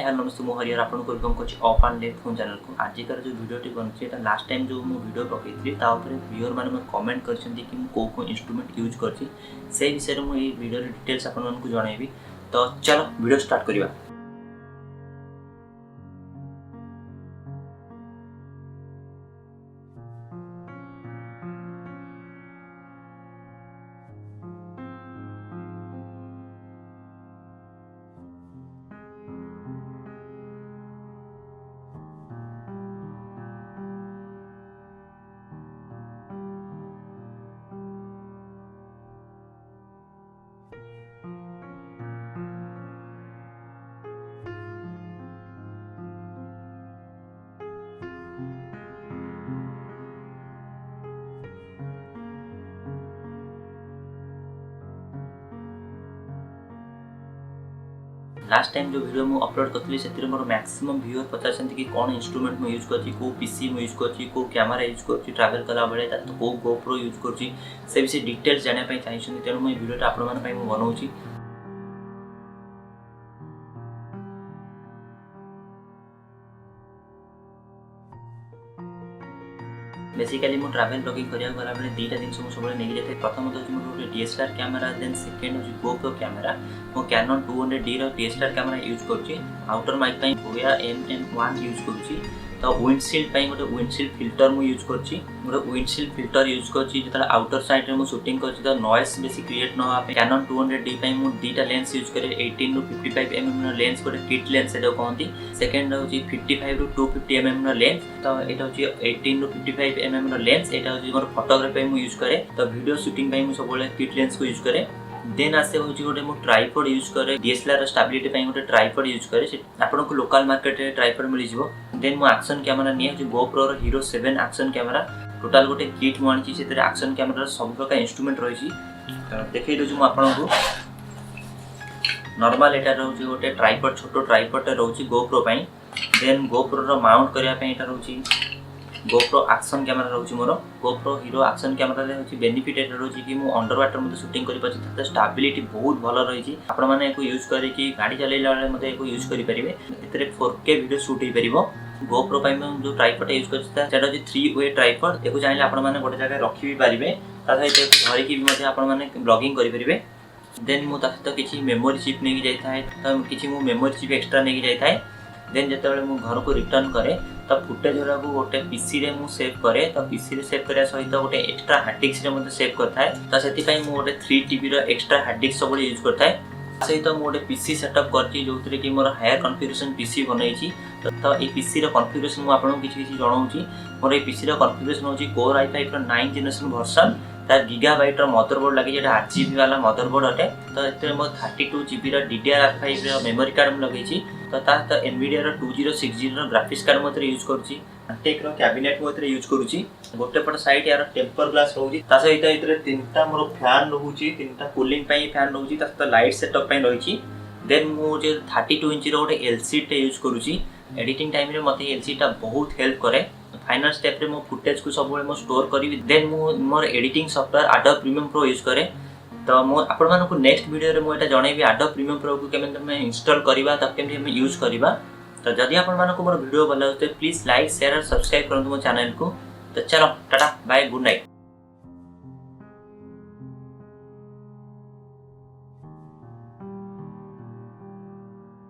हाय नमस्ते मु हरिहर आपन को वेलकम करछि अपandlefthome चैनल को। आजिकार जो वीडियोटी बनछि एटा लास्ट टाइम जो मु वीडियो पकेइथि ता ऊपर व्यूअर माने कमेंट करछन्ती कि मु को इंस्ट्रूमेंट यूज करछि से विषय रे मु ए वीडियो रे डिटेल्स आपन मन को जणाइबी। तो चलो वीडियो स्टार्ट करिबा। लास्ट टाइम जो वीडियो मु अपलोड करथि सेतिर मोर मैक्सिमम व्यूअर पचासंती कि कोन इंस्ट्रूमेंट मु यूज करछि को पीसी मु यूज करछि को कैमरा यूज करछि ट्रैवल कला बेले त को गोप्रो यूज करछि से विषय डिटेल्स जाने पय चाहिछन तेनु मु वीडियो टा आपन मन पय मु बनौछि। बेसिकली मु ट्रैवल ब्लॉगिंग करिया गला बेले दीटा दिन सब सबले नेगी जाथे। प्रथम तो मु गोटे डीएसएलआर कैमरा देन सेकंड हो गोप्रो कैमरा मो कैनन 200D रो डीएसएलआर कैमरा यूज करछि। आउटर माइक पय होया MM1 यूज करछि। तो विंडशील्ड पय गोटे विंडशील्ड फिल्टर मु यूज करछि। गोटे विंडशील्ड फिल्टर यूज करछि जेता आउटर साइड रे मु शूटिंग करछि तो नॉइस बेसी क्रिएट न होआ कैनन 200D पय मु दीटा लेंस यूज करे 18 टू 55 mm नो लेंस गोटे किट लेंस एटा कहंती। सेकंड होछि 55 टू 250 mm नो लेंस तो एटा होछि 18 टू 55 mm नो लेंस एटा होछि मोर फोटोग्राफी मु यूज करे। तो वीडियो शूटिंग पय मु सबले किट लेंस को यूज करे। देन आसे होछि गोटे मु ट्राइपॉड यूज करे डीएसएलआर स्टेबिलिटी पय गोटे ट्राइपॉड यूज करे आपन को लोकल मार्केट रे ट्राइपॉड मिलि जिवो। देन मु एक्शन कैमरा निया जे GoPro रो हीरो 7 एक्शन कैमरा टोटल गोटे किट मु आनी छि सेते एक्शन कैमरा सब प्रकार इंस्ट्रूमेंट रहि छि देखै दउ मु आपन को। नॉर्मल एटा रहउछि गोटे ट्राइपॉड छोटो ट्राइपॉड रहउछि GoPro पय। देन GoPro रो माउंट करिया पय एटा रहउछि GoPro एक्शन कैमरा रहउछि मोर GoPro हीरो एक्शन कैमरा रे होछि बेनिफिट एटा रहउछि कि मु अंडर वाटर मध्ये शूटिंग करि पाछि त स्टेबिलिटी बहुत भलो रहि छि। आपण माने एको यूज करि कि गाड़ी चलेला बेले मध्ये एको यूज करि परिबे एतरे 4K वीडियो शूट हे परिबो। GoPro पय म जो ट्राइपॉड यूज करछि ता सेटा होछि 3 वे ट्राइपॉड एको चाहिले आपण माने गोटे जगह रखि भी परिबे ता सहित धरि कि मध्ये आपण माने ब्लॉगिंग करि परिबे। देन मु ता सहित किछि मेमोरी चिप नेकी जाय थाए त किछि मु मेमोरी चिप एक्स्ट्रा नेकी जाय थाए। देन जते बेले मु घर को रिटर्न करे तो फुटेज होरा को गोटे पीसी रे मु सेव करे तो पीसी रे सेव करिया सहित गोटे एक्स्ट्रा हार्ड डिस्क रे मते सेव करथाय। तो सेति पय मु गोटे 3TB रो एक्स्ट्रा हार्ड डिस्क सब यूज करथाय। सहित मु गोटे पीसी सेटअप करछि जोतरे कि मोर हायर कॉन्फ़िगरेशन पीसी बनाई छी। तो ए पीसी रो कॉन्फ़िगरेशन मु आपन किछि जणाउछि। मोर ए पीसी रो कॉन्फ़िगरेशन होछि Core i5 रो 9 जनरेशन वर्जन तार गीगाबाइट रो मदरबोर्ड लागि जेटा 8GB वाला मदरबोर्ड अटे। तो एते मो 32GB रो DDR5 रो मेमोरी कार्ड म लगै छी। तो ता Nvidia रो 2060 रो ग्राफिक्स कार्ड मते यूज करछि। टेक रो कैबिनेट मते यूज करूछि। गोटे पट साइड यार टेम्पर ग्लास रहउछि ता सहित इतरे तीनटा मोर फैन रहउछि तीनटा कूलिंग पई फैन रहउछि ता सहित लाइट सेटअप पई रहिछि। देन मु जे 32 इंच रो गोटे LCD टे यूज करूछि। एडिटिंग टाइम रे मते LCD टा बहुत हेल्प करे। फाइनल स्टेप रे मो फुटेज को सब बेले मो स्टोर करी। देन मु more editing software Adobe Premiere Pro use करे। तो मो आपण मानन को नेक्स्ट वीडियो रे मो एटा जणाइबी Adobe Premiere Pro को केमे तमे इंस्टॉल करबा त केमे हम यूज करबा। तो जदि आपण मानन को मोर वीडियो भलो लागते प्लीज लाइक शेयर और सब्सक्राइब करंतु मो चैनल को। तो चलो टाटा बाय गुड नाइट।